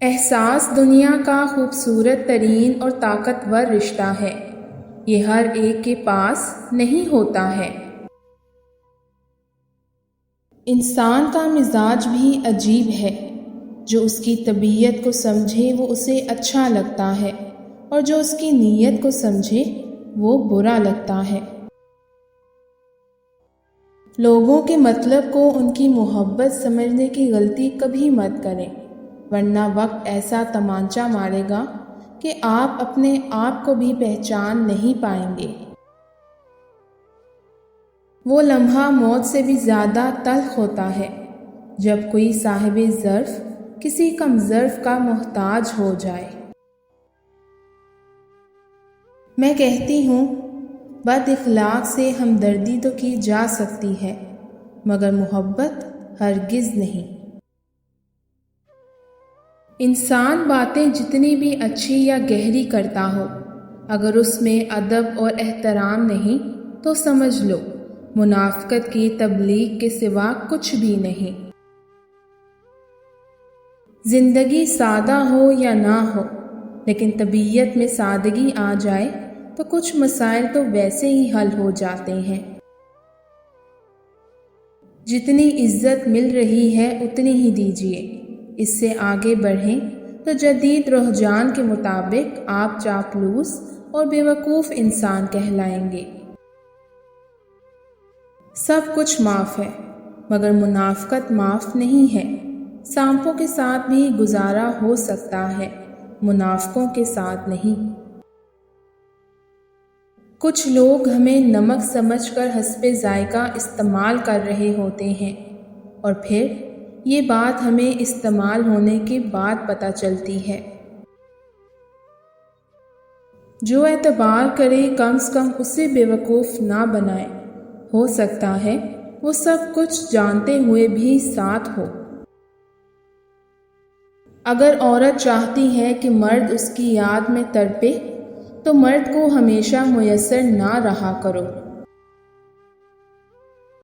احساس دنیا کا خوبصورت ترین اور طاقتور رشتہ ہے۔ یہ ہر ایک کے پاس نہیں ہوتا ہے۔ انسان کا مزاج بھی عجیب ہے۔ جو اس کی طبیعت کو سمجھے وہ اسے اچھا لگتا ہے، اور جو اس کی نیت کو سمجھے وہ برا لگتا ہے۔ لوگوں کے مطلب کو ان کی محبت سمجھنے کی غلطی کبھی مت کریں، ورنہ وقت ایسا تمانچہ مارے گا کہ آپ اپنے آپ کو بھی پہچان نہیں پائیں گے۔ وہ لمحہ موت سے بھی زیادہ تلخ ہوتا ہے جب کوئی صاحب ظرف کسی کم ظرف کا محتاج ہو جائے۔ میں کہتی ہوں، بد اخلاق سے ہمدردی تو کی جا سکتی ہے، مگر محبت ہرگز نہیں۔ انسان باتیں جتنی بھی اچھی یا گہری کرتا ہو، اگر اس میں ادب اور احترام نہیں تو سمجھ لو منافقت کی تبلیغ کے سوا کچھ بھی نہیں۔ زندگی سادہ ہو یا نہ ہو، لیکن طبیعت میں سادگی آ جائے تو کچھ مسائل تو ویسے ہی حل ہو جاتے ہیں۔ جتنی عزت مل رہی ہے اتنی ہی دیجیے۔ اس سے آگے بڑھیں تو جدید رجحان کے مطابق آپ چاپلوس اور بیوقوف انسان کہلائیں گے۔ سب کچھ معاف ہے، مگر منافقت معاف نہیں ہے۔ سانپوں کے ساتھ بھی گزارا ہو سکتا ہے، منافقوں کے ساتھ نہیں۔ کچھ لوگ ہمیں نمک سمجھ کر حسب ذائقہ استعمال کر رہے ہوتے ہیں، اور پھر یہ بات ہمیں استعمال ہونے کے بعد پتہ چلتی ہے۔ جو اعتبار کرے کم سے کم اسے بیوقوف نہ بنائے۔ ہو سکتا ہے وہ سب کچھ جانتے ہوئے بھی ساتھ ہو۔ اگر عورت چاہتی ہے کہ مرد اس کی یاد میں تڑپے تو مرد کو ہمیشہ میسر نہ رہا کرو۔